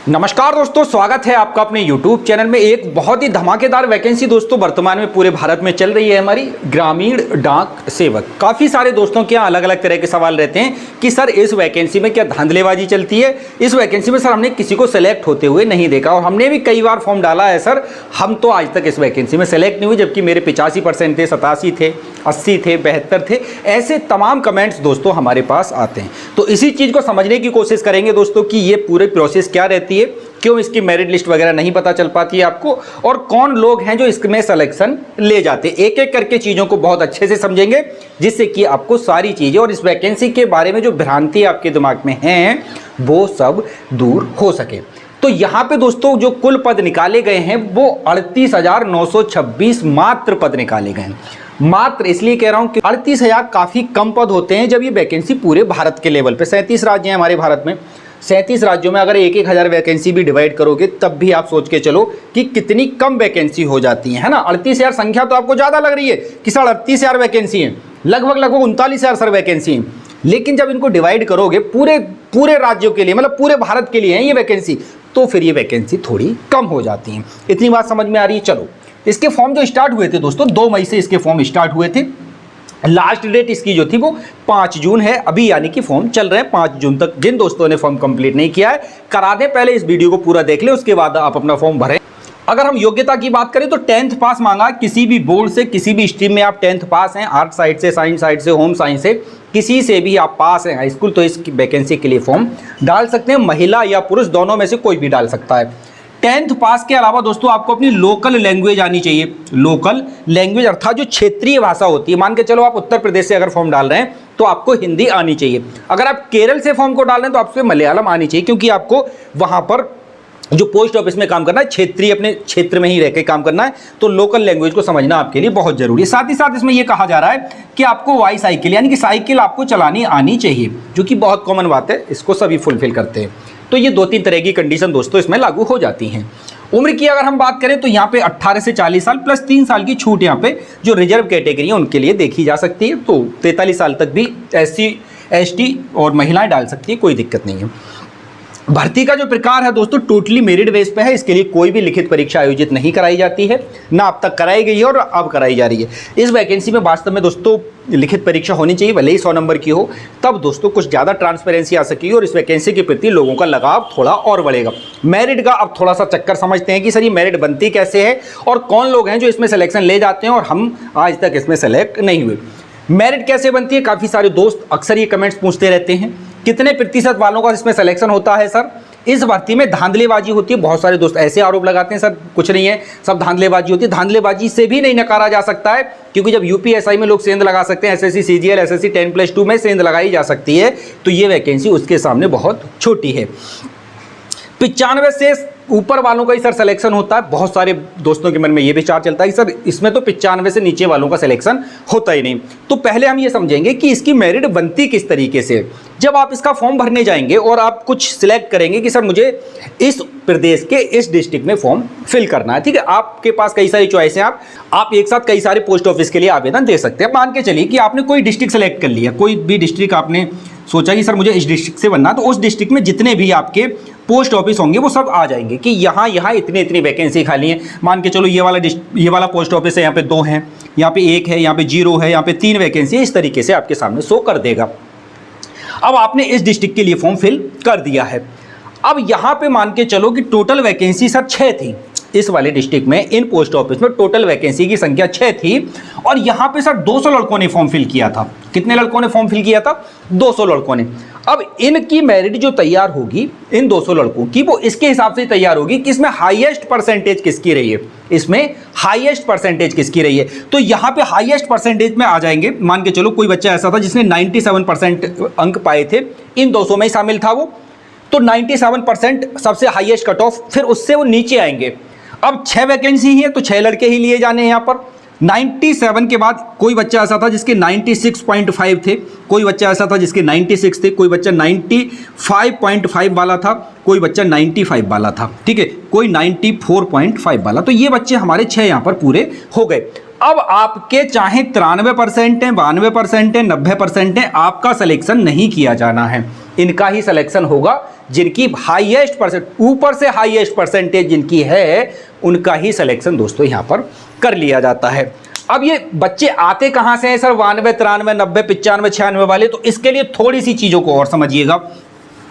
नमस्कार दोस्तों, स्वागत है आपका अपने YouTube चैनल में। एक बहुत ही धमाकेदार वैकेंसी दोस्तों वर्तमान में पूरे भारत में चल रही है, हमारी ग्रामीण डाक सेवक। काफ़ी सारे दोस्तों के यहाँ अलग अलग तरह के सवाल रहते हैं कि सर इस वैकेंसी में क्या धांधलेबाजी चलती है, इस वैकेंसी में सर हमने किसी को सेलेक्ट होते हुए नहीं देखा और हमने भी कई बार फॉर्म डाला है सर, हम तो आज तक इस वैकेंसी में सेलेक्ट नहीं हुए, जबकि मेरे 85% थे, 87 थे, 80 थे, 72 थे। ऐसे तमाम कमेंट्स दोस्तों हमारे पास आते हैं। तो इसी चीज़ को समझने की कोशिश करेंगे दोस्तों कि ये पूरे प्रोसेस क्या रहती है, क्यों इसकी मेरिट लिस्ट वगैरह नहीं पता चल पाती है आपको, और कौन लोग हैं जो इसमें सिलेक्शन ले जाते हैं। एक एक करके चीज़ों को बहुत अच्छे से समझेंगे, जिससे कि आपको सारी चीज़ें और इस वैकेंसी के बारे में जो भ्रांति आपके दिमाग में हैं वो सब दूर हो सके। तो यहाँ पे दोस्तों जो कुल पद निकाले गए हैं वो 38,926 मात्र पद निकाले गए हैं। मात्र इसलिए कह रहा हूं कि 38,000 काफ़ी कम पद होते हैं जब ये वैकेंसी पूरे भारत के लेवल पे, 37 राज्य हैं हमारे भारत में, 37 राज्यों में अगर 1,000 वैकेंसी भी डिवाइड करोगे तब भी आप सोच के चलो कि कितनी कम वैकेंसी हो जाती है ना। 38,000 संख्या तो आपको ज़्यादा लग रही है कि सर 38,000 वैकेंसी हैं, लगभग 39,000 सर वैकेंसी हैं, लेकिन जब इनको डिवाइड करोगे पूरे राज्यों के लिए, मतलब पूरे भारत के लिए है ये वैकेंसी, तो फिर ये वैकेंसी थोड़ी कम हो जाती है। इतनी बात समझ में आ रही है। चलो, इसके फॉर्म जो स्टार्ट हुए थे दोस्तों, 2 मई से इसके फॉर्म स्टार्ट हुए थे। लास्ट डेट इसकी जो थी वो 5 जून है अभी, यानी कि फॉर्म चल रहे हैं 5 जून तक। जिन दोस्तों ने फॉर्म कंप्लीट नहीं किया है करा दें, पहले इस वीडियो को पूरा देख लें, उसके बाद आप अपना फॉर्म भरें। अगर हम योग्यता की बात करें तो 10th पास मांगा, किसी भी बोर्ड से, किसी भी स्ट्रीम में आप 10th पास हैं, आर्ट साइड से, साइंस साइड से, होम साइंस से, किसी से भी आप पास हैं हाई स्कूल, तो इस वैकेंसी के लिए फॉर्म डाल सकते हैं। महिला या पुरुष दोनों में से कोई भी डाल सकता है। 10th पास के अलावा दोस्तों आपको अपनी लोकल लैंग्वेज आनी चाहिए। लोकल लैंग्वेज अर्थात जो क्षेत्रीय भाषा होती है, मान के चलो आप उत्तर प्रदेश से अगर फॉर्म डाल रहे हैं तो आपको हिंदी आनी चाहिए। अगर आप केरल से फॉर्म को डाल रहे हैं तो आपसे मलयालम आनी चाहिए, क्योंकि आपको वहां पर जो पोस्ट ऑफिस में काम करना है, क्षेत्रीय अपने क्षेत्र में ही रह के काम करना है, तो लोकल लैंग्वेज को समझना आपके लिए बहुत जरूरी है। साथ ही साथ इसमें यह कहा जा रहा है कि आपको वाई साइकिल यानी कि साइकिल आपको चलानी आनी चाहिए, जो कि बहुत कॉमन बात है, इसको सभी फुलफिल करते हैं। तो ये 2-3 तरह की कंडीशन दोस्तों इसमें लागू हो जाती हैं। उम्र की अगर हम बात करें तो यहाँ पे 18 से 40 साल प्लस 3 साल की छूट यहाँ पे जो रिजर्व कैटेगरी है उनके लिए देखी जा सकती है। तो 43 साल तक भी SC ST और महिलाएं डाल सकती है, कोई दिक्कत नहीं है। भर्ती का जो प्रकार है दोस्तों टोटली मेरिट बेस पे है। इसके लिए कोई भी लिखित परीक्षा आयोजित नहीं कराई जाती है, ना अब तक कराई गई है और अब कराई जा रही है। इस वैकेंसी में वास्तव में दोस्तों लिखित परीक्षा होनी चाहिए, भले ही 100 नंबर की हो, तब दोस्तों कुछ ज़्यादा ट्रांसपेरेंसी आ सकेगी और इस वैकेंसी के प्रति लोगों का लगाव थोड़ा और बढ़ेगा। मेरिट का अब थोड़ा सा चक्कर समझते हैं कि सर ये मेरिट बनती कैसे है और कौन लोग हैं जो इसमें सिलेक्शन ले जाते हैं और हम आज तक इसमें सेलेक्ट नहीं हुए। मेरिट कैसे बनती है, काफ़ी सारे दोस्त अक्सर ये कमेंट्स पूछते रहते हैं, कितने प्रतिशत वालों का इसमें सिलेक्शन होता है सर, इस भर्ती में धांधलेबाजी होती है। बहुत सारे दोस्त ऐसे आरोप लगाते हैं सर कुछ नहीं है, सब धांधलेबाजी होती है। धांधलेबाजी से भी नहीं नकारा जा सकता है, क्योंकि जब UPSI में लोग सेंध लगा सकते हैं, SSC CGL SSC 10+2 में सेंध लगाई जा सकती है, तो ये वैकेंसी उसके सामने बहुत छोटी है। 95 से ऊपर वालों का ही सर सिलेक्शन होता है। बहुत सारे दोस्तों के मन में ये विचार चलता है कि सर इसमें तो 95 से नीचे वालों का सिलेक्शन होता ही नहीं। तो पहले हम ये समझेंगे कि इसकी मेरिट बनती किस तरीके से। जब आप इसका फॉर्म भरने जाएंगे और आप कुछ सिलेक्ट करेंगे कि सर मुझे इस प्रदेश के इस डिस्ट्रिक्ट में फॉर्म फिल करना है, ठीक है, आपके पास कई सारी चॉइस हैं, आप एक साथ कई सारे पोस्ट ऑफिस के लिए आवेदन दे सकते हैं। मान के चलिए कि आपने कोई डिस्ट्रिक्ट सेलेक्ट कर लिया, कोई भी डिस्ट्रिक्ट आपने सोचा कि सर मुझे इस डिस्ट्रिक्ट से बनना, तो उस डिस्ट्रिक्ट में जितने भी आपके पोस्ट ऑफिस होंगे वो सब आ जाएंगे कि यहाँ इतनी वैकेंसी खाली है। मान के चलो ये वाला पोस्ट ऑफिस है, यहाँ पे 2 हैं, यहाँ पे 1 है, यहाँ पे 0 है, यहाँ पे 3 वैकेंसी है, इस तरीके से आपके सामने शो कर देगा। अब आपने इस डिस्ट्रिक्ट के लिए फॉर्म फिल कर दिया है। अब यहाँ पे मान के चलो कि टोटल वैकेंसी सर 6 थी इस वाले डिस्ट्रिक्ट में, इन पोस्ट ऑफिस में टोटल वैकेंसी की संख्या 6 थी और यहाँ पे सर 200 लड़कों ने फॉर्म फिल किया था। कितने लड़कों ने फॉर्म फिल किया था? 200 लड़कों ने। अब इनकी मेरिट जो तैयार होगी इन 200 लड़कों की, वो इसके हिसाब से तैयार होगी कि इसमें हाईएस्ट परसेंटेज किसकी रही है, इसमें हाईएस्ट परसेंटेज किसकी रही है। तो यहाँ पे हाईएस्ट परसेंटेज में आ जाएंगे। मान के चलो कोई बच्चा ऐसा था जिसने 97% अंक पाए थे, इन 200 में ही शामिल था वो, तो 97% सबसे हाईएस्ट कट ऑफ, फिर उससे वो नीचे आएंगे। अब 6 वैकेंसी ही है तो 6 लड़के ही लिए जाने हैं यहाँ पर। 97 के बाद कोई बच्चा ऐसा था जिसके 96.5 थे, कोई बच्चा ऐसा था जिसके 96 थे, कोई बच्चा 95.5 वाला था, कोई बच्चा 95 वाला था, ठीक है, कोई 94.5 वाला। तो ये बच्चे हमारे 6 यहाँ पर पूरे हो गए। अब आपके चाहे 93% हैं, 92% हैं, 90% हैं, आपका सिलेक्शन नहीं किया जाना है। इनका ही सिलेक्शन होगा, जिनकी हाईएस्ट परसेंट, ऊपर से हाईएस्ट परसेंटेज जिनकी है उनका ही सिलेक्शन दोस्तों यहाँ पर कर लिया जाता है। अब ये बच्चे आते कहाँ से हैं सर 92, 93, 90, 95, 96 वाले? तो इसके लिए थोड़ी सी चीज़ों को और समझिएगा।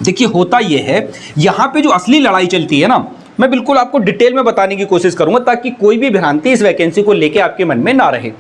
देखिए होता ये है, यहाँ पे जो असली लड़ाई चलती है ना, मैं बिल्कुल आपको डिटेल में बताने की कोशिश करूंगा ताकि कोई भी भ्रांति इस वैकेंसी को लेके आपके मन में ना रहे।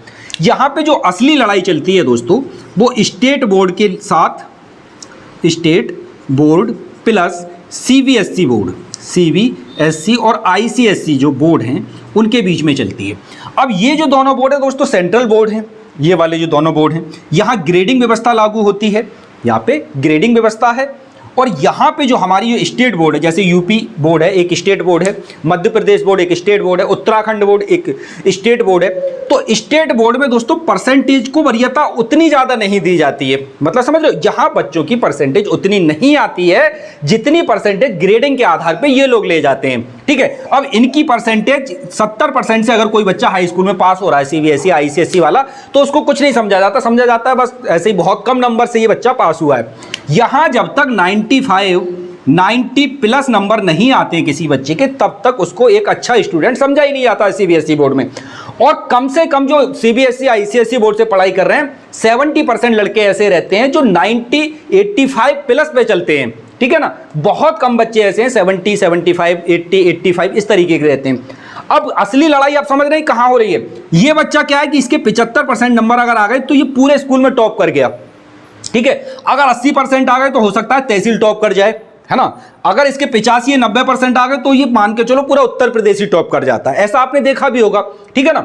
यहाँ पे जो असली लड़ाई चलती है दोस्तों, वो स्टेट बोर्ड के साथ, state board plus CBSE board, CBSE और आईसीएसई जो बोर्ड हैं उनके बीच में चलती है। अब ये जो दोनों बोर्ड है दोस्तों सेंट्रल बोर्ड हैं, ये वाले जो दोनों बोर्ड हैं, यहाँ ग्रेडिंग व्यवस्था लागू होती है, यहाँ पे ग्रेडिंग व्यवस्था है। और यहाँ पे जो हमारी जो स्टेट बोर्ड है, जैसे यूपी बोर्ड है एक स्टेट बोर्ड है, मध्य प्रदेश बोर्ड एक स्टेट बोर्ड है, उत्तराखंड बोर्ड एक स्टेट बोर्ड है। तो स्टेट बोर्ड में दोस्तों परसेंटेज को वरीयता उतनी ज़्यादा नहीं दी जाती है, मतलब समझ लो यहाँ बच्चों की परसेंटेज उतनी नहीं आती है जितनी परसेंटेज ग्रेडिंग के आधार पर ये लोग ले जाते हैं। ठीक है, अब इनकी परसेंटेज 70% से अगर कोई बच्चा हाई स्कूल में पास हो रहा है सीबीएसई आईसीएसई वाला, तो उसको कुछ नहीं समझा जाता, समझा जाता है बस ऐसे ही बहुत कम नंबर से ये बच्चा पास हुआ है। यहाँ जब तक 90 प्लस नंबर नहीं आते किसी बच्चे के, तब तक उसको एक अच्छा स्टूडेंट समझा ही नहीं जाता सीबीएसई बोर्ड में। और कम से कम जो सीबीएसई आईसीएसई बोर्ड से पढ़ाई कर रहे हैं 70% लड़के ऐसे रहते हैं जो 90, 85 प्लस पे चलते हैं। ठीक है ना, बहुत कम बच्चे ऐसे हैं 70, 75, 80, 85 इस तरीके के रहते हैं। अब असली लड़ाई आप समझ रहे हैं कहाँ हो रही है। ये बच्चा क्या है कि इसके 75% नंबर अगर आ गए तो ये पूरे स्कूल में टॉप कर गया। ठीक है, अगर 80% आ गए तो हो सकता है तहसील टॉप कर जाए, है ना। अगर इसके 85 या 90% आ गए तो ये मान के चलो पूरा उत्तर प्रदेश ही टॉप कर जाता है, ऐसा आपने देखा भी होगा। ठीक है ना,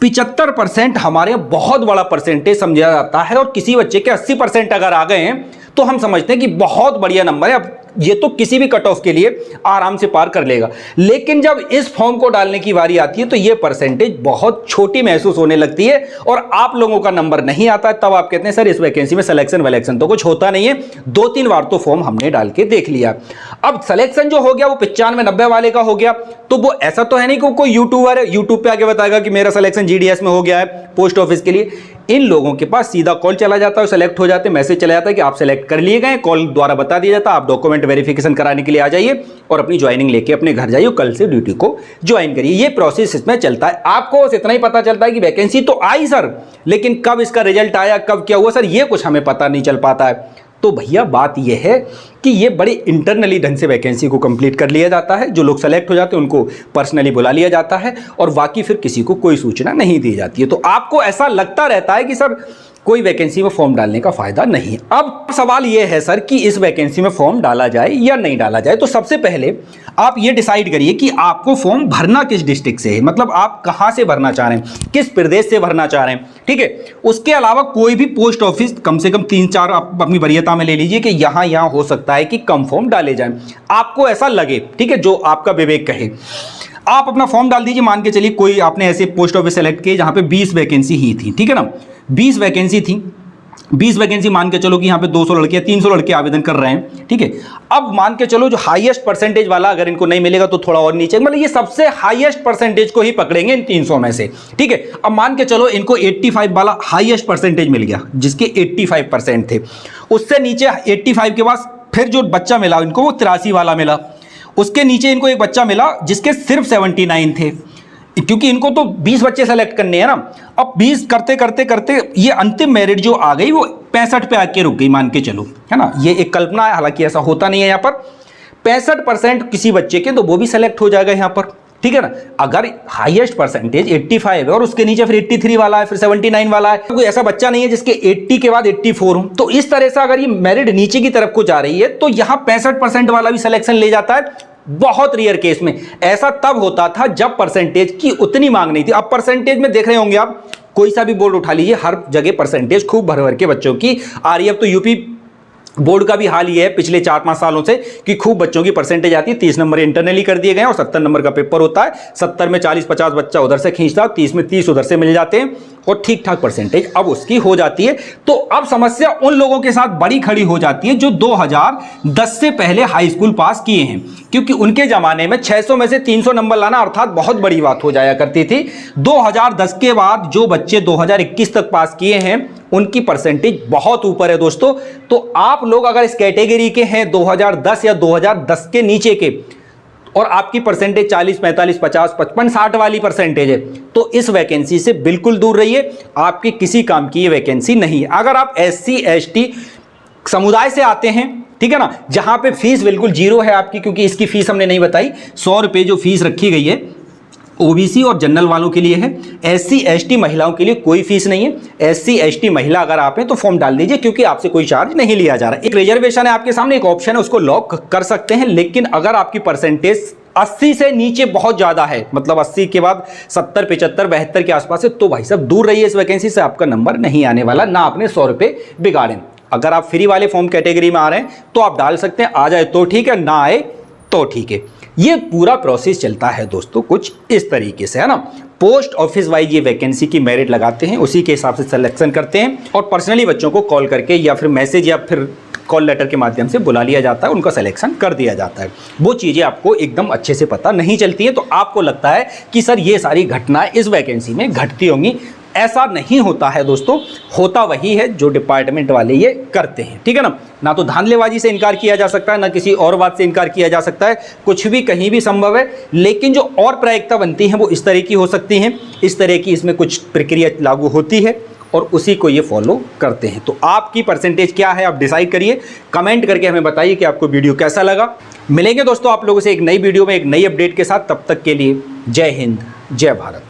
75% हमारे बहुत बड़ा परसेंटेज समझा जाता है, और किसी बच्चे के 80% अगर आ गए हैं तो हम समझते हैं कि बहुत बढ़िया नंबर है, अब ये तो किसी भी कट ऑफ के लिए आराम से पार कर लेगा। लेकिन जब इस फॉर्म को डालने की बारी आती है तो ये परसेंटेज बहुत छोटी महसूस होने लगती है और आप लोगों का नंबर नहीं आता है। तब आप कहते हैं सर इस वैकेंसी में सिलेक्शन वैलेक्शन तो कुछ होता नहीं है। 2-3 बार तो फॉर्म हमने डाल के देख लिया। अब सिलेक्शन जो हो गया वो 95-90 वाले का हो गया, तो वो ऐसा तो है नहीं कि कोई यूट्यूबर है यूट्यूब पे आके बताएगा कि मेरा सिलेक्शन जीडीएस में हो गया है पोस्ट ऑफिस के लिए। इन लोगों के पास सीधा कॉल चला जाता है, सेलेक्ट हो जाते हैं, मैसेज चला जाता है कि आप सेलेक्ट कर लिए गए, कॉल द्वारा बता दिया जाता है आप डॉक्यूमेंट वेरिफिकेशन कराने के लिए आ जाइए और अपनी ज्वाइनिंग लेके अपने घर जाइए, कल से ड्यूटी को ज्वाइन करिए। ये प्रोसेस इसमें चलता है। आपको बस इतना ही पता चलता है कि वैकेंसी तो आई सर, लेकिन कब इसका रिजल्ट आया, कब क्या हुआ सर, ये कुछ हमें पता नहीं चल पाता है। तो भैया बात यह है कि ये बड़े इंटरनली ढंग से वैकेंसी को कंप्लीट कर लिया जाता है। जो लोग सेलेक्ट हो जाते हैं उनको पर्सनली बुला लिया जाता है और बाकी फिर किसी को कोई सूचना नहीं दी जाती है। तो आपको ऐसा लगता रहता है कि सर कोई वैकेंसी में फॉर्म डालने का फायदा नहीं। अब सवाल यह है सर कि इस वैकेंसी में फॉर्म डाला जाए या नहीं डाला जाए। तो सबसे पहले आप ये डिसाइड करिए कि आपको फॉर्म भरना किस डिस्ट्रिक्ट से है, मतलब आप कहां से भरना चाह रहे हैं, किस प्रदेश से भरना चाह रहे हैं। ठीक है, उसके अलावा कोई भी पोस्ट ऑफिस कम से कम 3-4 आप अपनी वरीयता में ले लीजिए कि यहां हो सकता है कि कम फॉर्म डाले जाएं, आपको ऐसा लगे। ठीक है, जो आपका विवेक कहे आप अपना फॉर्म डाल दीजिए। मान के चलिए कोई आपने ऐसे पोस्ट ऑफिस सेलेक्ट किए जहां पे 20 वैकेंसी ही थी। ठीक है ना, 20 वैकेंसी थी, 20 वैकेंसी मान के चलो कि यहाँ पे 200 लड़के 300 लड़के आवेदन कर रहे हैं। ठीक है, अब मान के चलो जो हाईएस्ट परसेंटेज वाला अगर इनको नहीं मिलेगा तो थोड़ा और नीचे, मतलब ये सबसे हाईएस्ट परसेंटेज को ही पकड़ेंगे इन 300 में से। ठीक है, अब मान के चलो इनको 85 वाला हाईएस्ट परसेंटेज मिल गया, जिसके 85% थे। उससे नीचे 85 के बाद फिर जो बच्चा मिला इनको वो 83 वाला मिला। उसके नीचे इनको एक बच्चा मिला जिसके सिर्फ 79 थे, क्योंकि इनको तो 20 बच्चे सेलेक्ट करने हैं ना। अब 20 करते करते करते ये अंतिम मेरिट जो आ गई वो 65 पे आके रुक गई, मान के चलो, है ना। ये एक कल्पना है, हालांकि ऐसा होता नहीं है। यहाँ पर 65% किसी बच्चे के, तो वो भी सेलेक्ट हो जाएगा यहाँ पर। ठीक है ना, अगर हाईएस्ट परसेंटेज 85 है और उसके नीचे फिर 83 वाला है, फिर 79 वाला है, कोई ऐसा बच्चा नहीं है जिसके 80 के बाद 84 हो, तो इस तरह से अगर ये मेरिट नीचे की तरफ को जा रही है तो यहाँ 65% वाला भी सिलेक्शन ले जाता है। बहुत रेयर केस में ऐसा तब होता था जब परसेंटेज की उतनी मांग नहीं थी। अब परसेंटेज में देख रहे होंगे आप, कोई सा भी बोर्ड उठा लीजिए, हर जगह परसेंटेज खूब भर भर के बच्चों की आ रही है। अब तो यूपी बोर्ड का भी हाल ये है पिछले 4-5 सालों से कि खूब बच्चों की परसेंटेज आती है। 30 नंबर इंटरनली कर दिए गए और 70 नंबर का पेपर होता है। 70 में 40-50 बच्चा उधर से खींचता है, 30 में 30 उधर से मिल जाते हैं। और ठीक ठाक परसेंटेज अब उसकी हो जाती है। तो अब समस्या उन लोगों के साथ बड़ी खड़ी हो जाती है जो 2010 से पहले हाई स्कूल पास किए हैं, क्योंकि उनके जमाने में 600 में से 300 नंबर लाना अर्थात बहुत बड़ी बात हो जाया करती थी। 2010 के बाद जो बच्चे 2021 तक पास किए हैं उनकी परसेंटेज बहुत ऊपर है दोस्तों। तो आप लोग अगर इस कैटेगरी के हैं 2010 या 2010 के नीचे के और आपकी परसेंटेज 40, 45, 50, 55, 60 वाली परसेंटेज है, तो इस वैकेंसी से बिल्कुल दूर रहिए। आपकी किसी काम की ये वैकेंसी नहीं है। अगर आप SC ST समुदाय से आते हैं, ठीक है ना, जहां पे फीस बिल्कुल जीरो है आपकी, क्योंकि इसकी फीस हमने नहीं बताई, 100 रुपये जो फीस रखी गई है OBC और जनरल वालों के लिए है। SC ST महिलाओं के लिए कोई फीस नहीं है। SC ST महिला अगर आप हैं तो फॉर्म डाल दीजिए, क्योंकि आपसे कोई चार्ज नहीं लिया जा रहा है। एक रिजर्वेशन है आपके सामने, एक ऑप्शन है, उसको लॉक कर सकते हैं। लेकिन अगर आपकी परसेंटेज 80 से नीचे बहुत ज्यादा है, मतलब 80 के बाद 70, 75, 72 के आसपास है, तो भाई साहब दूर रहिए इस वैकेंसी से। आपका नंबर नहीं आने वाला, ना आपने 100 रुपये बिगाड़े। अगर आप फ्री वाले फॉर्म कैटेगरी में आ रहे हैं तो आप डाल सकते हैं, आ जाए तो ठीक है, ना आए तो ठीक है। ये पूरा प्रोसेस चलता है दोस्तों कुछ इस तरीके से, है ना। पोस्ट ऑफिस वाइज ये वैकेंसी की मेरिट लगाते हैं, उसी के हिसाब से सिलेक्शन करते हैं और पर्सनली बच्चों को कॉल करके या फिर मैसेज या फिर कॉल लेटर के माध्यम से बुला लिया जाता है, उनका सिलेक्शन कर दिया जाता है। वो चीज़ें आपको एकदम अच्छे से पता नहीं चलती है, तो आपको लगता है कि सर ये सारी घटनाएं इस वैकेंसी में घटती होंगी। ऐसा नहीं होता है दोस्तों, होता वही है जो डिपार्टमेंट वाले ये करते हैं, ठीक है ना। ना तो धांधलेबाजी से इनकार किया जा सकता है, ना किसी और बात से इनकार किया जा सकता है। कुछ भी कहीं भी संभव है, लेकिन जो और प्रायिकता बनती है वो इस तरह की हो सकती हैं। इस तरह की इसमें कुछ प्रक्रिया लागू होती है और उसी को ये फॉलो करते हैं। तो आपकी परसेंटेज क्या है आप डिसाइड करिए, कमेंट करके हमें बताइए कि आपको वीडियो कैसा लगा। मिलेंगे दोस्तों आप लोगों से एक नई वीडियो में एक नई अपडेट के साथ, तब तक के लिए जय हिंद, जय भारत।